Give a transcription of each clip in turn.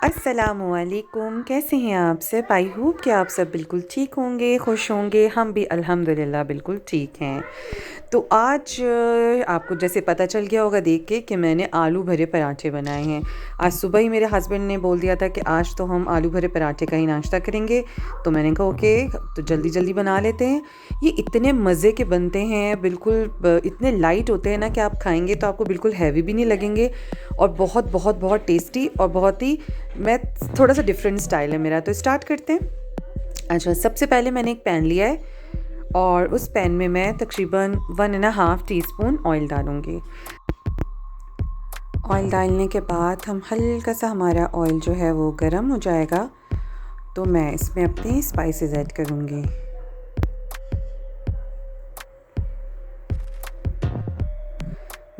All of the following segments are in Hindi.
अस्सलामुअलैकुम, कैसे हैं आप सब? आई होप कि आप सब बिल्कुल ठीक होंगे, खुश होंगे। हम भी अल्हम्दुलिल्लाह बिल्कुल ठीक हैं। तो आज आपको जैसे पता चल गया होगा देख के कि मैंने आलू भरे पराठे बनाए हैं। आज सुबह ही मेरे हस्बैंड ने बोल दिया था कि आज तो हम आलू भरे पराठे का ही नाश्ता करेंगे। तो मैंने कहा ओके, तो जल्दी जल्दी बना लेते हैं। ये इतने मज़े के बनते हैं, बिल्कुल इतने लाइट होते हैं ना कि आप खाएंगे तो आपको बिल्कुल हैवी भी नहीं लगेंगे, और बहुत बहुत बहुत टेस्टी और बहुत ही, मैं थोड़ा सा डिफरेंट स्टाइल है मेरा। तो स्टार्ट करते हैं। अच्छा, सबसे पहले मैंने एक पैन लिया है और उस पैन में मैं तकरीबन 1.5 टीस्पून ऑयल डालूँगी। ऑयल डालने के बाद हम हल्का सा, हमारा ऑयल जो है वो गर्म हो जाएगा तो मैं इसमें अपने स्पाइसेस ऐड करूँगी।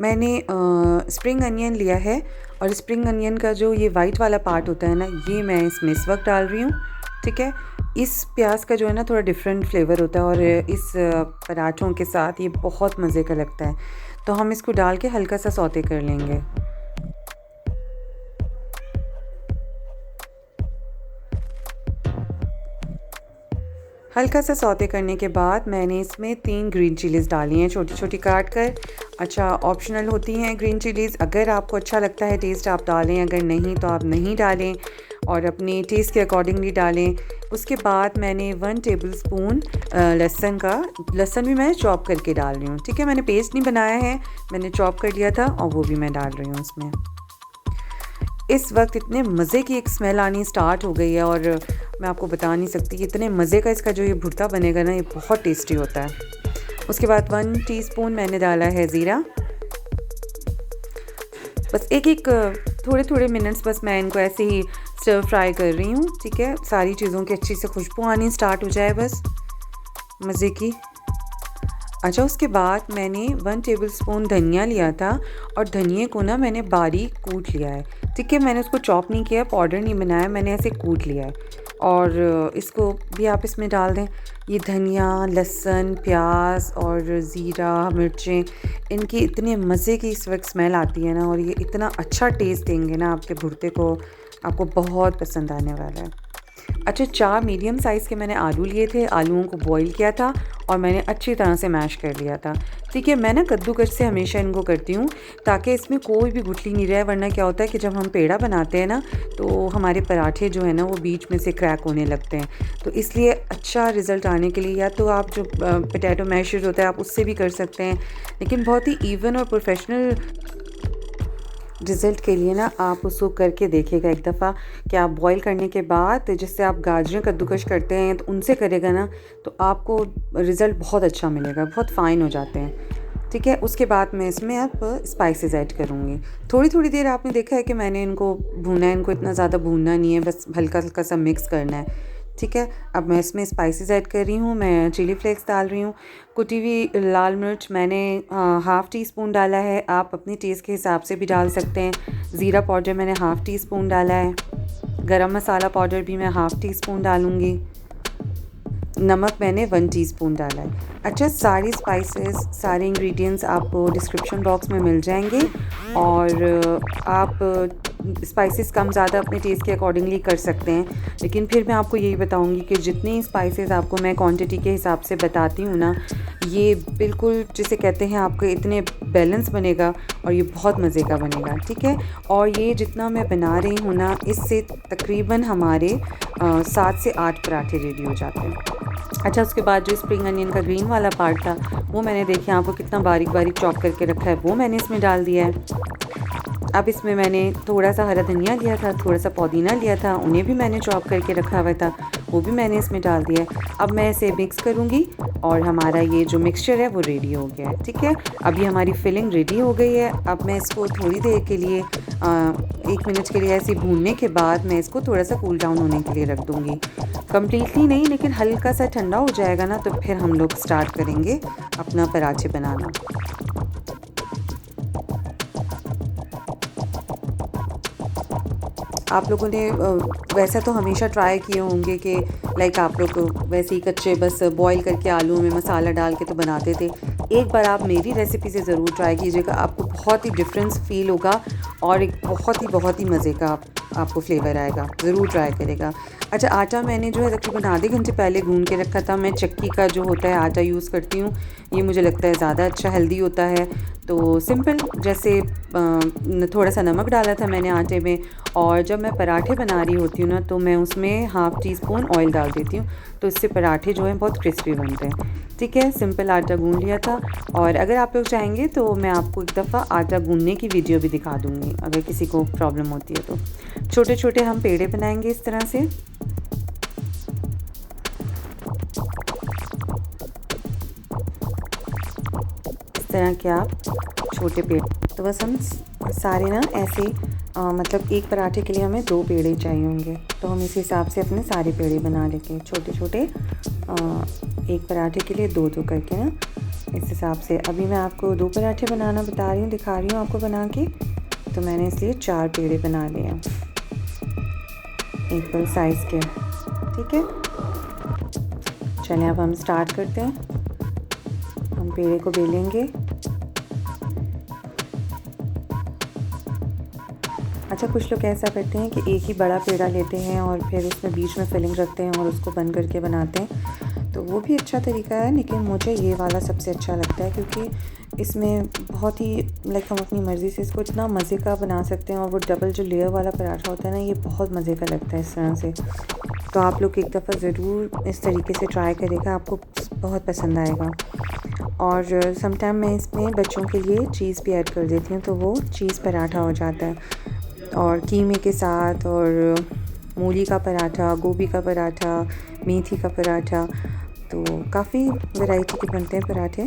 मैंने स्प्रिंग अनियन लिया है, और स्प्रिंग अनियन का जो ये वाइट वाला पार्ट होता है ना, ये मैं इसमें इस वक्त डाल रही हूँ। ठीक है, इस प्याज का जो है ना थोड़ा डिफरेंट फ्लेवर होता है, और इस पराठों के साथ ये बहुत मज़े का लगता है। तो हम इसको डाल के हल्का सा सौते कर लेंगे। हल्का सा सौते करने के बाद मैंने इसमें 3 ग्रीन चिलीज़ डाली हैं, छोटी छोटी काट कर। अच्छा, ऑप्शनल होती हैं ग्रीन चिलीज़, अगर आपको अच्छा लगता है टेस्ट आप डालें, अगर नहीं तो आप नहीं डालें, और अपने टेस्ट के अकॉर्डिंगली डालें। उसके बाद मैंने 1 टेबल स्पून लहसुन भी मैं चॉप करके डाल रही हूँ। ठीक है, मैंने पेस्ट नहीं बनाया है, मैंने चॉप कर लिया था और वो भी मैं डाल रही हूँ उसमें। इस वक्त इतने मज़े की एक स्मेल आनी स्टार्ट हो गई है, और मैं आपको बता नहीं सकती कि इतने मज़े का इसका जो ये भुर्ता बनेगा ना, ये बहुत टेस्टी होता है। उसके बाद 1 टीस्पून मैंने डाला है ज़ीरा। बस एक एक थोड़े थोड़े मिनट्स बस मैं इनको ऐसे ही स्टर फ्राई कर रही हूँ। ठीक है, सारी चीज़ों की अच्छी से खुशबू आनी स्टार्ट हो जाए बस मज़े की। अच्छा, उसके बाद मैंने 1 टेबल स्पून धनिया लिया था, और धनिए को ना मैंने बारीक कूट लिया है। ठीक है, मैंने उसको चॉप नहीं किया, पाउडर नहीं बनाया, मैंने ऐसे कूट लिया है। और इसको भी आप इसमें डाल दें। ये धनिया, लहसुन, प्याज और ज़ीरा, मिर्चें, इनकी इतने मज़े की इस वक्त स्मेल आती है ना, और ये इतना अच्छा टेस्ट देंगे ना आपके भुर्ते को, आपको बहुत पसंद आने वाला है। अच्छा, 4 मीडियम साइज़ के मैंने आलू लिए थे, आलूओं को बॉईल किया था और मैंने अच्छी तरह से मैश कर लिया था। ठीक है, मैं ना कद्दूकस से हमेशा इनको करती हूँ ताकि इसमें कोई भी गुठली नहीं रहे, वरना क्या होता है कि जब हम पेड़ा बनाते हैं ना तो हमारे पराठे जो है ना वो बीच में से क्रैक होने लगते हैं। तो इसलिए अच्छा रिज़ल्ट आने के लिए या तो आप जो पोटैटो मैशर होता है आप उससे भी कर सकते हैं, लेकिन बहुत ही इवन और प्रोफेशनल रिज़ल्ट के लिए ना आप उसको करके देखिएगा एक दफ़ा, कि आप बॉईल करने के बाद जिससे आप गाजरें कद्दूकश करते हैं तो उनसे करेगा ना तो आपको रिज़ल्ट बहुत अच्छा मिलेगा, बहुत फ़ाइन हो जाते हैं। ठीक है, उसके बाद मैं इसमें अब स्पाइसेस ऐड करूँगी। थोड़ी थोड़ी देर आपने देखा है कि मैंने इनको भूना है, इनको इतना ज़्यादा भूनना नहीं है, बस हल्का हल्का सा मिक्स करना है। ठीक है, अब मैं इसमें स्पाइसेस ऐड कर रही हूँ। मैं चिली फ्लेक्स डाल रही हूँ, कुटी हुई लाल मिर्च मैंने हाफ़ टी स्पून डाला है, आप अपने टेस्ट के हिसाब से भी डाल सकते हैं। ज़ीरा पाउडर मैंने हाफ़ टी स्पून डाला है। गरम मसाला पाउडर भी मैं हाफ़ टी स्पून डालूँगी। नमक मैंने 1 टीस्पून डाला है। अच्छा, सारी स्पाइसेस, सारे इंग्रेडिएंट्स आपको डिस्क्रिप्शन बॉक्स में मिल जाएंगे, और आप स्पाइसेस कम ज़्यादा अपने टेस्ट के अकॉर्डिंगली कर सकते हैं। लेकिन फिर मैं आपको यही बताऊंगी कि जितनी स्पाइसेस आपको मैं क्वांटिटी के हिसाब से बताती हूँ ना, ये बिल्कुल जिसे कहते हैं आपको इतने बैलेंस बनेगा, और ये बहुत मज़े का बनेगा। ठीक है, और ये जितना मैं बना रही हूँ ना, इससे तकरीबन हमारे 7 से 8 पराठे रेडी हो जाते हैं। अच्छा, उसके बाद जो स्प्रिंग अनियन का ग्रीन वाला पार्ट था वो मैंने देखिए आपको कितना बारीक बारीक चॉप करके रखा है, वो मैंने इसमें डाल दिया है। अब इसमें मैंने थोड़ा सा हरा धनिया लिया था, थोड़ा सा पुदीना लिया था, उन्हें भी मैंने चॉप करके रखा हुआ था, वो भी मैंने इसमें डाल दिया है। अब मैं इसे मिक्स करूँगी और हमारा ये जो मिक्सचर है वो रेडी हो गया है। ठीक है, अभी हमारी फिलिंग रेडी हो गई है। अब मैं इसको थोड़ी देर के लिए 1 मिनट के लिए ऐसे भूनने के बाद मैं इसको थोड़ा सा कूल डाउन होने के लिए रख दूँगी। कम्प्लीटली नहीं, लेकिन हल्का सा ठंडा हो जाएगा ना तो फिर हम लोग स्टार्ट करेंगे अपना पराठे बनाना। आप लोगों ने वैसे तो हमेशा ट्राई किए होंगे कि लाइक आप लोग वैसे ही कच्चे बस बॉईल करके आलू में मसाला डाल के तो बनाते थे। एक बार आप मेरी रेसिपी से ज़रूर ट्राई कीजिएगा, आपको बहुत ही डिफरेंस फ़ील होगा, और एक बहुत ही मज़े का आपको फ्लेवर आएगा, ज़रूर ट्राई करेगा। अच्छा, आटा मैंने जो है तकरीबन आधे घंटे पहले गूंद के रखा था। मैं चक्की का जो होता है आटा यूज़ करती हूँ, ये मुझे लगता है ज़्यादा अच्छा हेल्दी होता है। तो सिंपल जैसे थोड़ा सा नमक डाला था मैंने आटे में, और जब मैं पराठे बना रही होती हूँ ना तो मैं उसमें हाफ़ टी स्पून ऑयल डाल देती हूँ, तो इससे पराठे जो हैं बहुत क्रिस्पी बनते हैं। ठीक है, सिंपल आटा गूंद लिया था। और अगर आप लोग चाहेंगे तो मैं आपको एक दफ़ा आटा गूंदने की वीडियो भी दिखा दूँगी, अगर किसी को प्रॉब्लम होती है तो। छोटे छोटे हम पेड़े बनाएंगे इस तरह से। इस तरह के आप छोटे पेड़, तो बस हम सारे ना ऐसे मतलब एक पराठे के लिए हमें 2 पेड़े चाहिए होंगे, तो हम इस हिसाब से अपने सारे पेड़े बना लेंगे छोटे छोटे। एक पराठे के लिए 2-2 करके ना, इस हिसाब से। अभी मैं आपको 2 पराठे बनाना बता रही हूँ, दिखा रही हूँ आपको बना के, तो मैंने इसलिए 4 पेड़े बना लिए हैं इक्वल साइज़ के। ठीक है, चलिए अब हम स्टार्ट करते हैं। हम पेड़े को बेलेंगे। अच्छा, कुछ लोग ऐसा करते हैं कि एक ही बड़ा पेड़ा लेते हैं और फिर उसमें बीच में फिलिंग रखते हैं और उसको बंद करके बनाते हैं, तो वो भी अच्छा तरीका है, लेकिन मुझे ये वाला सबसे अच्छा लगता है, क्योंकि इसमें बहुत ही हम अपनी मर्ज़ी से इसको इतना मज़े का बना सकते हैं। और वो डबल जो लेयर वाला पराठा होता है ना, ये बहुत मज़े का लगता है इस तरह से। तो आप लोग एक दफ़ा ज़रूर इस तरीके से ट्राई करेगा, आपको बहुत पसंद आएगा। और समटाइम मैं इसमें बच्चों के लिए चीज़ भी ऐड कर देती हूँ, तो वो चीज़ पराठा हो जाता है। और कीमे के साथ, और मूली का पराठा, गोभी का पराठा, मेथी का पराठा, तो काफ़ी वैरायटी के बनते हैं पराठे।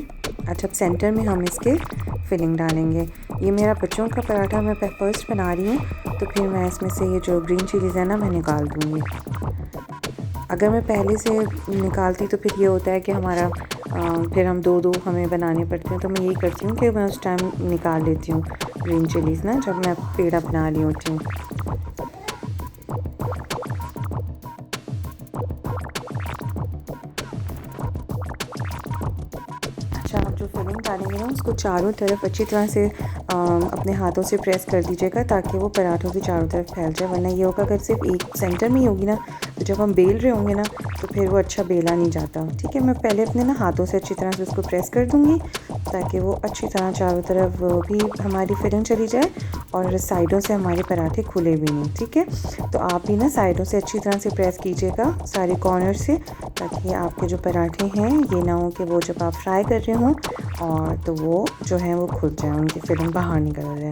अच्छा, अब सेंटर में हम इसके फिलिंग डालेंगे। ये मेरा बच्चों का पराठा मैं फर्स्ट बना रही हूँ, तो फिर मैं इसमें से ये जो ग्रीन चिलीज़ है ना, मैं निकाल दूँगी। अगर मैं पहले से निकालती तो फिर ये होता है कि हमारा फिर हम 2-2 हमें बनाने पड़ते हैं, तो मैं यही करती हूँ कि मैं उस टाइम निकाल लेती हूँ ग्रीन चिलीज़ ना, जब मैं पेड़ा बना रही होती हूँ। अच्छा, आप जो फिलिंग डालेंगे ना, उसको चारों तरफ अच्छी तरह से अपने हाथों से प्रेस कर दीजिएगा, ताकि वो पराठों की चारों तरफ फैल जाए। वरना ये होगा, अगर सिर्फ एक सेंटर में ही होगी ना, तो जब हम बेल रहे होंगे ना, तो फिर वो अच्छा बेला नहीं जाता। ठीक है, मैं पहले अपने ना हाथों से अच्छी तरह से उसको प्रेस कर दूँगी, ताकि वो अच्छी तरह चारों तरफ भी हमारी फिलिंग चली जाए और साइडों से हमारे पराठे खुले भी नहीं। ठीक है, तो आप भी ना साइडों से अच्छी तरह से प्रेस कीजिएगा, सारे कॉर्नर से, ताकि आपके जो पराठे हैं ये ना हो कि वो जब आप फ्राई कर रहे हों और तो वो जो है वो खुल जाए, उनकी फिलिंग बाहर निकल जाए।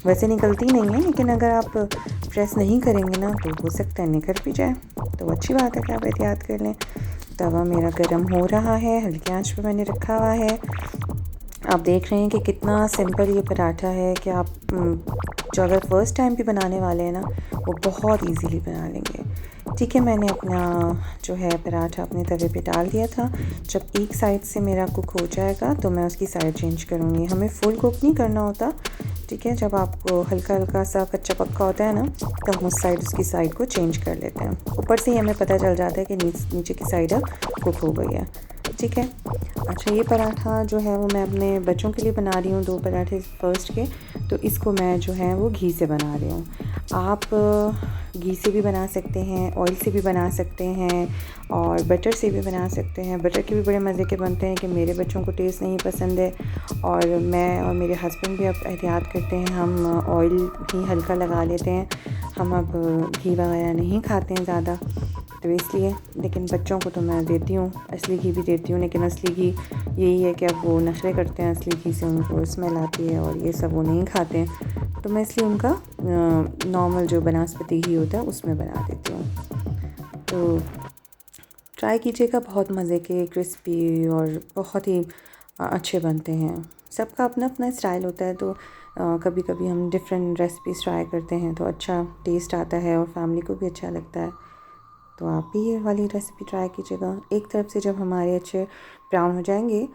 वैसे निकलती नहीं है, लेकिन अगर आप प्रेस नहीं करेंगे ना, तो हो सकता है निकल भी जाए। तो अच्छी बात है कि आप एहतियात कर लें। तवा मेरा गर्म हो रहा है, हल्की आंच पे मैंने रखा हुआ है। आप देख रहे हैं कि कितना सिंपल ये पराठा है कि आप जो अगर फ़र्स्ट टाइम भी बनाने वाले हैं ना, वो बहुत इजीली बना लेंगे। ठीक है, मैंने अपना जो है पराठा अपने तवे पे डाल दिया था। जब एक साइड से मेरा कुक हो जाएगा तो मैं उसकी साइड चेंज करूँगी। हमें फुल कुक नहीं करना होता। ठीक है, जब आपको हल्का हल्का सा कच्चा पक्का होता है ना, तो हम उस साइड उसकी साइड को चेंज कर लेते हैं। ऊपर से ही हमें पता चल जाता है कि नीचे की साइड अब कुक हो गई है। ठीक है, अच्छा, ये पराठा जो है वो मैं अपने बच्चों के लिए बना रही हूँ, 2 पराठे फ़र्स्ट के। तो इसको मैं जो है वो घी से बना रही हूँ। आप घी से भी बना सकते हैं, ऑयल से भी बना सकते हैं, और बटर से भी बना सकते हैं। बटर के भी बड़े मज़े के बनते हैं कि मेरे बच्चों को टेस्ट नहीं पसंद है, और मैं और मेरे हस्बैंड भी अब एहतियात करते हैं, हम ऑयल ही हल्का लगा लेते हैं। हम अब घी वगैरह नहीं खाते हैं ज़्यादा, तो इसलिए। लेकिन बच्चों को तो मैं देती हूँ, असली घी भी देती हूँ, लेकिन असली घी यही है कि अब वो नखरे करते हैं, असली घी से उनको स्मेल आती है और ये सब वो नहीं खाते हैं, तो मैं इसलिए उनका नॉर्मल जो बनास्पति घी होता है उसमें बना देती हूँ। तो ट्राई कीजिएगा, बहुत मज़े के, क्रिस्पी और बहुत ही अच्छे बनते हैं। सबका अपना अपना स्टाइल होता है, तो कभी कभी हम डिफरेंट रेसिपीज़ ट्राई करते हैं तो अच्छा टेस्ट आता है और फैमिली को भी अच्छा लगता है। तो आप भी ये वाली रेसिपी ट्राई कीजिएगा। एक तरफ से जब हमारे अच्छे ब्राउन हो जाएंगे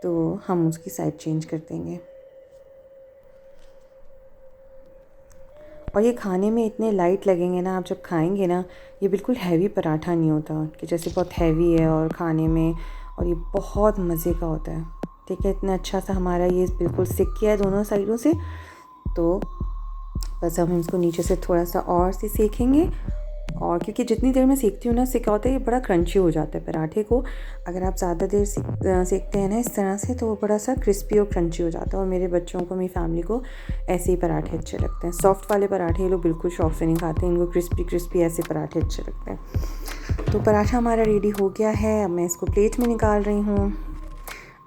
तो हम उसकी साइड चेंज कर देंगे। और ये खाने में इतने लाइट लगेंगे ना, आप जब खाएंगे ना, ये बिल्कुल हैवी पराठा नहीं होता कि जैसे बहुत हैवी है और खाने में, और ये बहुत मज़े का होता है। ठीक है, इतना अच्छा सा हमारा ये बिल्कुल सिक किया है दोनों साइडों से, तो बस हम इसको नीचे से थोड़ा सा और से सेकेंगे। और क्योंकि जितनी देर में सेकती हूँ ना, इससे क्या होता है ये बड़ा क्रंची हो जाता है पराठे को। अगर आप ज़्यादा देर सेकते हैं ना इस तरह से, तो वो बड़ा सा क्रिस्पी और क्रंची हो जाता है। और मेरे बच्चों को, मेरी फैमिली को ऐसे ही पराठे अच्छे लगते हैं। सॉफ्ट वाले पराठे ये लोग बिल्कुल शौक से नहीं खाते, इनको क्रिस्पी क्रिस्पी ऐसे पराठे अच्छे लगते हैं। तो पराठा हमारा रेडी हो गया है। अब मैं इसको प्लेट में निकाल रही हूँ।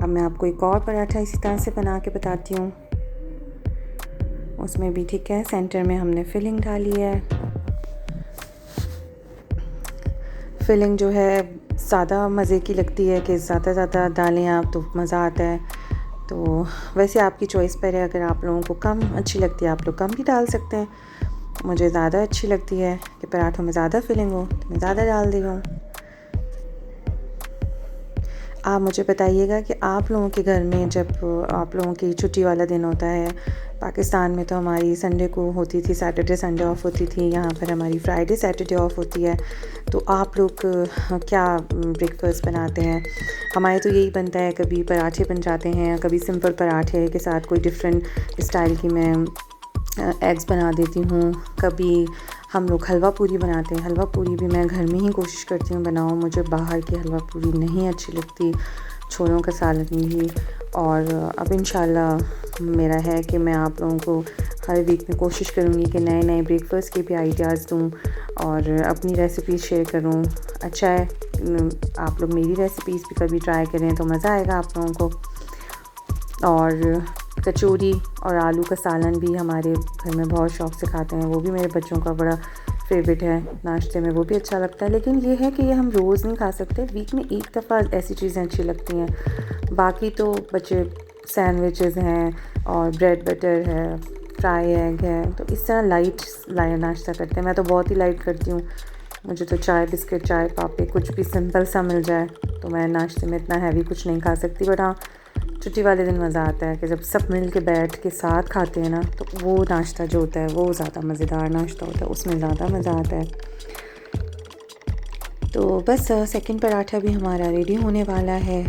अब मैं आपको एक और पराठा इसी तरह से बना के बताती हूँ। उसमें भी ठीक है, सेंटर में हमने फिलिंग डाली है। फिलिंग जो है ज़्यादा मज़े की लगती है कि ज़्यादा डालें आप तो मज़ा आता है। तो वैसे आपकी चॉइस पर है, अगर आप लोगों को कम अच्छी लगती है आप लोग कम भी डाल सकते हैं। मुझे ज़्यादा अच्छी लगती है कि पराठों में ज़्यादा फिलिंग हो, तो मैं ज़्यादा डाल दी हूँ। आप मुझे बताइएगा कि आप लोगों के घर में जब आप लोगों की छुट्टी वाला दिन होता है, पाकिस्तान में तो हमारी संडे को होती थी, सैटरडे संडे ऑफ होती थी, यहाँ पर हमारी फ्राइडे सैटरडे ऑफ होती है। तो आप लोग क्या ब्रेकफास्ट बनाते हैं? हमारे तो यही बनता है, कभी पराठे बन जाते हैं, कभी सिंपल पराठे के साथ कोई डिफरेंट स्टाइल की मैं एग्स बना देती हूँ। कभी हम लोग हलवा पूरी बनाते हैं। हलवा पूरी भी मैं घर में ही कोशिश करती हूँ बनाऊँ, मुझे बाहर की हलवा पूरी नहीं अच्छी लगती, छोलों का सालन भी। और अब इंशाल्लाह मेरा है कि मैं आप लोगों को हर वीक में कोशिश करूँगी कि नए नए ब्रेकफास्ट के भी आइडियाज़ दूँ और अपनी रेसिपीज़ शेयर करूँ। अच्छा है, आप लोग मेरी रेसिपीज़ भी कभी ट्राई करें तो मज़ा आएगा आप लोगों को। और कचौरी और आलू का सालन भी हमारे घर में बहुत शौक़ से खाते हैं, वो भी मेरे बच्चों का बड़ा फेवरेट है नाश्ते में, वो भी अच्छा लगता है। लेकिन ये है कि ये हम रोज़ नहीं खा सकते, वीक में एक दफ़ा ऐसी चीज़ें अच्छी लगती हैं। बाकी तो बच्चे सैंडविचेस हैं और ब्रेड बटर है, फ्राई एग है, तो इस तरह लाइट नाश्ता करते हैं। मैं तो बहुत ही लाइट करती हूँ, मुझे तो चाय बिस्किट, चाय पापे, कुछ भी सिंपल सा मिल जाए तो मैं नाश्ते में इतना हैवी कुछ नहीं खा सकती। बट हाँ, छुट्टी वाले दिन मज़ा आता है कि जब सब मिल के बैठ के साथ खाते हैं ना, तो वो नाश्ता जो होता है वो ज़्यादा मज़ेदार नाश्ता होता है, उसमें ज़्यादा मज़ा आता है। तो बस सेकंड पराठा भी हमारा रेडी होने वाला है।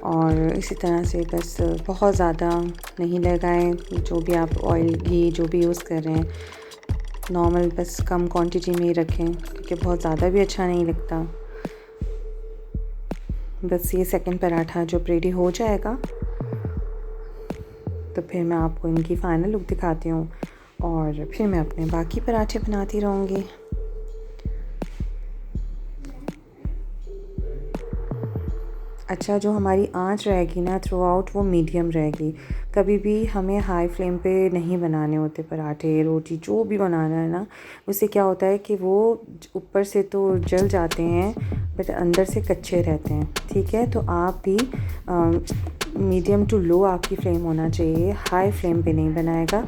और इसी तरह से बस बहुत ज़्यादा नहीं लगाएं, जो भी आप ऑयल घी जो भी यूज़ कर रहे हैं नॉर्मल बस कम क्वांटिटी में ही रखें, क्योंकि बहुत ज़्यादा भी अच्छा नहीं लगता। बस ये सेकंड पराठा जब रेडी हो जाएगा तो फिर मैं आपको इनकी फ़ाइनल लुक दिखाती हूँ और फिर मैं अपने बाकी पराठे बनाती रहूँगी। अच्छा, जो हमारी आंच रहेगी ना थ्रू आउट, वो मीडियम रहेगी। कभी भी हमें हाई फ्लेम पे नहीं बनाने होते पराठे, रोटी, जो भी बनाना है ना, उससे क्या होता है कि वो ऊपर से तो जल जाते हैं बट अंदर से कच्चे रहते हैं। ठीक है, तो आप भी मीडियम टू लो आपकी फ्लेम होना चाहिए, हाई फ्लेम पे नहीं बनाएगा।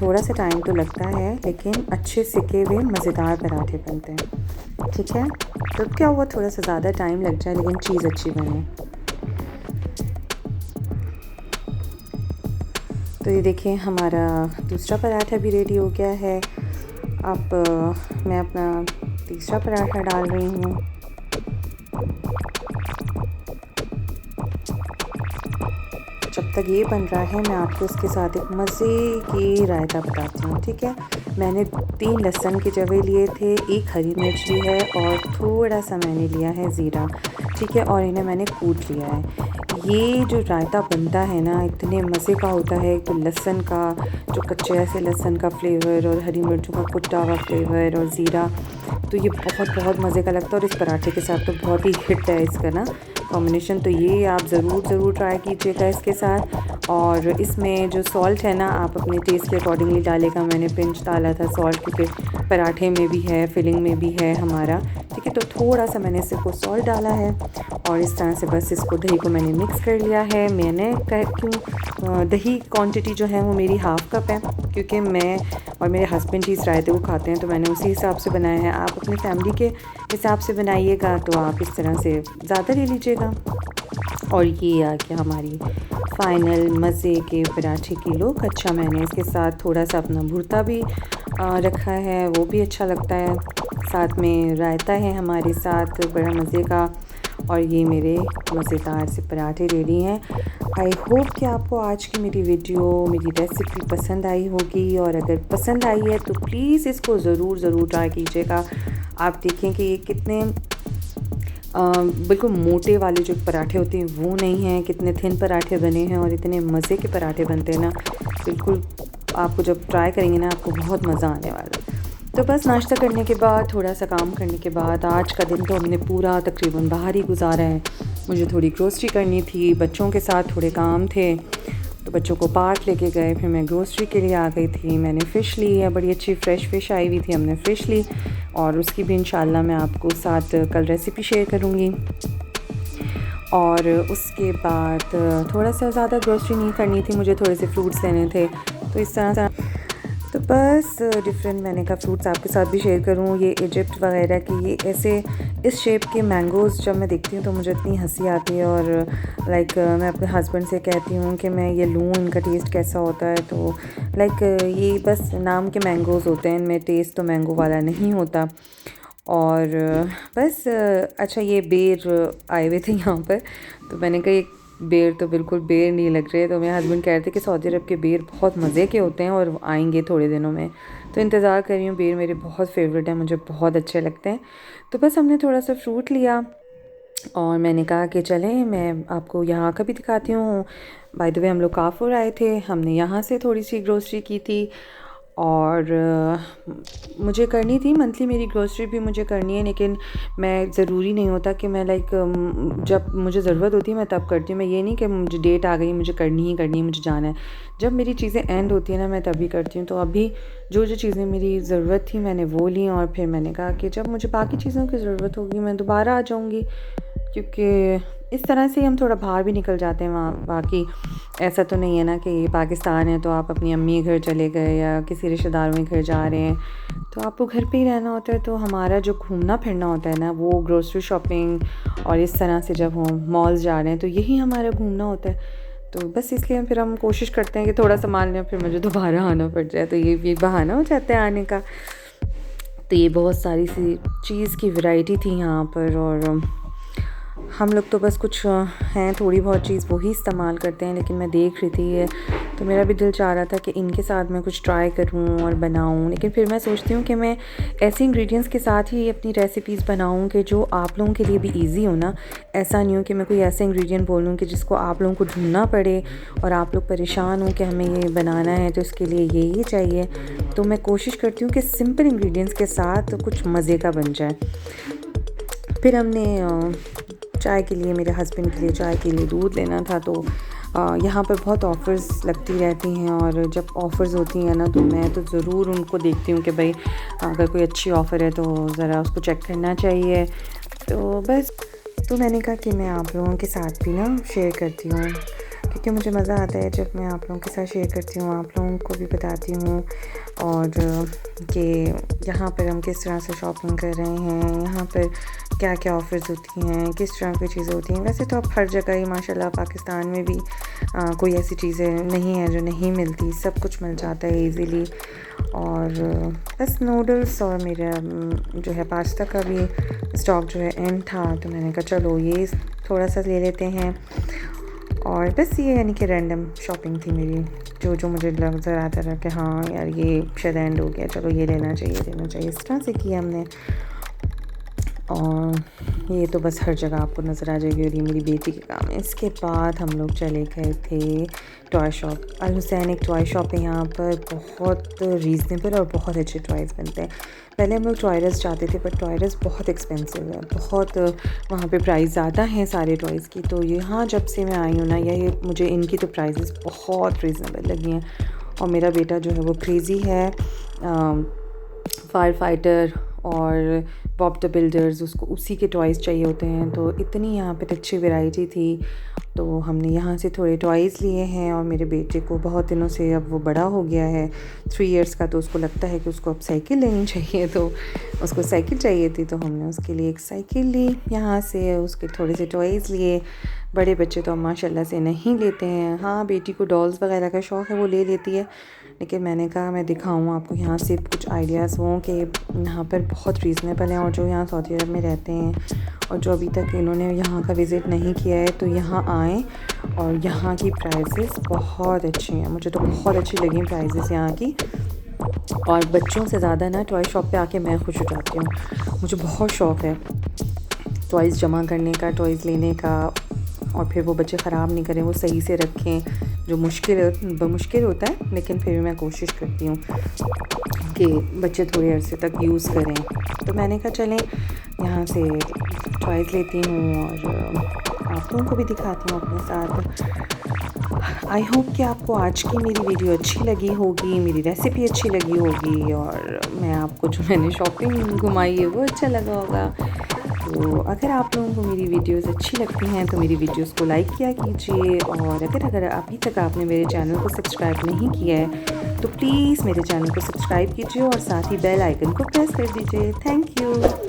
थोड़ा सा टाइम तो लगता है लेकिन अच्छे सिके हुए मज़ेदार पराठे बनते हैं। ठीक है, तो क्या हुआ, थोड़ा सा ज़्यादा टाइम लग जाए लेकिन चीज़ अच्छी बने। तो ये देखें, हमारा दूसरा पराठा भी रेडी हो गया है। अब मैं अपना तीसरा पराठा डाल रही हूँ। जब तक ये बन रहा है मैं आपको इसके साथ एक मज़े की रायता बताती हूँ। ठीक है, मैंने 3 लहसुन के जवे लिए थे, 1 हरी मिर्च ली है और थोड़ा सा मैंने लिया है ज़ीरा। ठीक है, और इन्हें मैंने कूट लिया है। ये जो रायता बनता है ना, इतने मज़े का होता है। एक तो लहसुन का जो कच्चे ऐसे लहसुन का फ्लेवर और हरी मिर्चों का कुटा हुआ फ्लेवर और ज़ीरा, तो ये बहुत बहुत मज़े का लगता है। और इस पराठे के साथ तो बहुत ही हिट है इसका ना कॉम्बिनेशन, तो ये आप ज़रूर ट्राई कीजिएगा इसके साथ। और इसमें जो सॉल्ट है ना, आप अपने टेस्ट के अकॉर्डिंगली डालेगा। मैंने पिंच डाला था सॉल्ट, क्योंकि पराठे में भी है, फिलिंग में भी है हमारा। ठीक है, तो थोड़ा सा मैंने इसको सॉल्ट डाला है और इस तरह से बस इसको दही को मैंने मिक्स कर लिया है। मैंने क्यों दही क्वांटिटी जो है वो मेरी हाफ़ कप है, क्योंकि मैं और मेरे हस्बैंड ही इस रायते को खाते हैं, तो मैंने उसी हिसाब से बनाया है। आप अपनी फैमिली के हिसाब से बनाइएगा तो आप इस तरह से ज़्यादा ले लीजिएगा। और ये आ गया हमारी फ़ाइनल मज़े के पराठे की लुक। अच्छा, मैंने इसके साथ थोड़ा सा अपना भुर्ता भी रखा है, वो भी अच्छा लगता है। साथ में रायता है हमारे साथ बड़ा मज़े का। और ये मेरे मज़ेदार से पराठे रेडी हैं। आई होप कि आपको आज की मेरी वीडियो, मेरी रेसिपी पसंद आई होगी, और अगर पसंद आई है तो प्लीज़ इसको ज़रूर ट्राई कीजिएगा। आप देखें कि ये कितने बिल्कुल मोटे वाले जो पराठे होते हैं वो नहीं हैं, कितने थिन पराठे बने हैं और इतने मज़े के पराठे बनते हैं ना। बिल्कुल आपको जब ट्राई करेंगे ना आपको बहुत मज़ा आने वाला है। तो बस नाश्ता करने के बाद, थोड़ा सा काम करने के बाद, आज का दिन तो हमने पूरा तकरीबन बाहर ही गुजारा है। मुझे थोड़ी ग्रोसरी करनी थी, बच्चों के साथ थोड़े काम थे, तो बच्चों को पार्क लेके गए, फिर मैं ग्रोसरी के लिए आ गई थी। मैंने फ़िश ली है, बड़ी अच्छी फ्रेश फ़िश आई हुई थी, हमने फ़िश ली, और उसकी भी इंशाल्लाह मैं आपको साथ कल रेसिपी शेयर करूँगी। और उसके बाद थोड़ा सा ज़्यादा ग्रोसरी नहीं करनी थी, मुझे थोड़े से फ्रूट्स लेने थे, तो इस तरह से तो बस डिफरेंट मैंने कहा फ्रूट्स आपके साथ भी शेयर करूँ। ये इजिप्ट वगैरह की ये ऐसे इस शेप के मैंगोज़ जब मैं देखती हूँ तो मुझे इतनी हंसी आती है, और लाइक मैं अपने हस्बैंड से कहती हूँ कि मैं ये लूँ, इनका टेस्ट कैसा होता है। तो लाइक ये बस नाम के मैंगोज़ होते हैं, इनमें टेस्ट तो मैंगो वाला नहीं होता। और बस अच्छा ये बेर आए हुए थे यहाँ पर, तो मैंने कहा एक बेर तो बिल्कुल बेर नहीं लग रहे, तो मेरे हस्बैंड कह रहे थे कि सऊदी अरब के बेर बहुत मज़े के होते हैं और आएंगे थोड़े दिनों में, तो इंतज़ार कर रही हूँ। बेर मेरे बहुत फेवरेट हैं, मुझे बहुत अच्छे लगते हैं। तो बस हमने थोड़ा सा फ्रूट लिया और मैंने कहा कि चलें मैं आपको यहाँ का भी दिखाती हूँ। बाय द वे हम लोग काफूर आए थे, हमने यहाँ से थोड़ी सी ग्रोसरी की थी, और मुझे करनी थी मंथली मेरी ग्रोसरी भी मुझे करनी है, लेकिन मैं ज़रूरी नहीं होता कि मैं लाइक जब मुझे ज़रूरत होती है मैं तब करती हूँ। मैं ये नहीं कि मुझे डेट आ गई मुझे करनी ही करनी है, मुझे जाना है। जब मेरी चीज़ें एंड होती है ना मैं तभी करती हूँ। तो अभी जो चीज़ें मेरी ज़रूरत थी मैंने वो ली, और फिर मैंने कहा कि जब मुझे बाकी चीज़ों की ज़रूरत होगी मैं दोबारा आ जाऊँगी, क्योंकि इस तरह से हम थोड़ा बाहर भी निकल जाते हैं वहाँ। बाकी ऐसा तो नहीं है ना कि पाकिस्तान है तो आप अपनी अम्मी के घर चले गए या किसी रिश्तेदारों के घर जा रहे हैं, तो आपको घर पे ही रहना होता है। तो हमारा जो घूमना फिरना होता है ना वो ग्रोसरी शॉपिंग और इस तरह से जब हम मॉल्स जा रहे हैं तो यही हमारा घूमना होता है। तो बस इसलिए फिर हम कोशिश करते हैं कि थोड़ा सामान लें, फिर मुझे दोबारा आना पड़ जाए, तो ये भी एक बहाना हो जाता है आने का। तो ये बहुत सारी सी चीज़ की वैरायटी थी यहाँ पर, और हम लोग तो बस कुछ हैं थोड़ी बहुत चीज़ वही इस्तेमाल करते हैं। लेकिन मैं देख रही थी ये, तो मेरा भी दिल चाह रहा था कि इनके साथ मैं कुछ ट्राई करूं और बनाऊं। लेकिन फिर मैं सोचती हूँ कि मैं ऐसे इंग्रेडिएंट्स के साथ ही अपनी रेसिपीज़ बनाऊं कि जो आप लोगों के लिए भी इजी हो ना। ऐसा नहीं हो कि मैं कोई ऐसे इंग्रेडिएंट बोलूँ कि जिसको आप लोगों को ढूंढना पड़े और आप लोग परेशान हो कि हमें ये बनाना है तो इसके लिए ये चाहिए। तो मैं कोशिश करती हूँ कि सिंपल इंग्रेडिएंट्स के साथ कुछ मज़े का बन जाए। फिर हमने चाय के लिए, मेरे हस्बैंड के लिए चाय के लिए दूध लेना था, तो यहाँ पर बहुत ऑफ़र्स लगती रहती हैं, और जब ऑफ़र्स होती हैं ना तो मैं तो ज़रूर उनको देखती हूँ कि भाई अगर कोई अच्छी ऑफ़र है तो ज़रा उसको चेक करना चाहिए। तो बस तो मैंने कहा कि मैं आप लोगों के साथ भी ना शेयर करती हूँ, क्योंकि मुझे मज़ा आता है जब मैं आप लोगों के साथ शेयर करती हूँ, आप लोगों को भी बताती हूँ, और कि यहाँ पर हम किस तरह से शॉपिंग कर रहे हैं, यहाँ पर क्या क्या ऑफ़र्स होती हैं, किस तरह की चीज़ें होती हैं। वैसे तो अब हर जगह ही माशाल्लाह पाकिस्तान में भी कोई ऐसी चीज़ें नहीं है जो नहीं मिलती, सब कुछ मिल जाता है इजीली। और बस नूडल्स और मेरा जो है पास्ता का भी स्टॉक जो है एंड था, तो मैंने कहा चलो ये थोड़ा सा ले लेते हैं। और बस ये यानी कि रैंडम शॉपिंग थी मेरी, जो मुझे नज़र आता रहा कि हाँ यार ये शायद एंड हो गया, चलो ये लेना चाहिए, इस तरह से किया हमने। और ये तो बस हर जगह आपको नज़र आ जाएगी, और ये मेरी बेटी के काम है। इसके बाद हम लोग चले गए थे टॉय शॉप। अल हुसैन एक टॉय शॉप है यहाँ पर, बहुत रीज़नेबल और बहुत अच्छे टॉयज़ बनते हैं। पहले हम लोग टॉयरस जाते थे, पर टॉयरस बहुत एक्सपेंसिव है, बहुत वहाँ पे प्राइस ज़्यादा हैं सारे टॉयज़ की। तो यहाँ जब से मैं आई हूँ ना, ये मुझे इनकी तो प्राइसेस बहुत रीज़नेबल लगी हैं। और मेरा बेटा जो है वो क्रेज़ी है फायर फाइटर और बॉब द बिल्डर्स, उसको उसी के टॉयज़ चाहिए होते हैं। तो इतनी यहाँ पे अच्छी वैरायटी थी, तो हमने यहाँ से थोड़े टॉयज़ लिए हैं। और मेरे बेटे को बहुत दिनों से, अब वो बड़ा हो गया है 3 इयर्स का, तो उसको लगता है कि उसको अब साइकिल लेनी चाहिए, तो उसको साइकिल चाहिए थी, तो हमने उसके लिए एक साइकिल ली यहाँ से, उसके थोड़े से टॉयज़ लिए। बड़े बच्चे तो माशाल्लाह से नहीं लेते हैं। हाँ, बेटी को डॉल्स वगैरह का शौक़ है, वो ले लेती है, लेकिन मैंने कहा मैं दिखाऊँ आपको यहाँ से कुछ आइडियाज़ हों कि यहाँ पर बहुत रीज़नेबल हैं। और जो यहाँ सऊदी अरब में रहते हैं और जो अभी तक इन्होंने यहाँ का विज़िट नहीं किया है तो यहाँ आएँ। और यहाँ की प्राइसेस बहुत अच्छी हैं, मुझे तो बहुत अच्छी लगी प्राइसेस यहाँ की। और बच्चों से ज़्यादा ना टॉय शॉप पे आके मैं खुश हो जाती हूँ। मुझे बहुत शौक़ है टॉयज़ जमा करने का, टॉयज़ लेने का, और फिर वो बच्चे ख़राब नहीं करें, वो सही से रखें, जो मुश्किल होता है, लेकिन फिर भी मैं कोशिश करती हूँ कि बच्चे थोड़े अरसे तक यूज़ करें। तो मैंने कहा चलें यहाँ से टॉयज़ लेती हूँ और आप लोगों को भी दिखाती हूँ अपने साथ। आई होप कि आपको आज की मेरी वीडियो अच्छी लगी होगी, मेरी रेसिपी अच्छी लगी होगी, और मैं आपको जो मैंने शॉपिंग घुमाई है वो अच्छा लगा होगा। तो अगर आप लोगों को मेरी वीडियोस अच्छी लगती हैं तो मेरी वीडियोस को लाइक किया कीजिए। और अगर अभी तक आपने मेरे चैनल को सब्सक्राइब नहीं किया है तो प्लीज़ मेरे चैनल को सब्सक्राइब कीजिए और साथ ही बेल आइकन को प्रेस कर दीजिए। Thank you.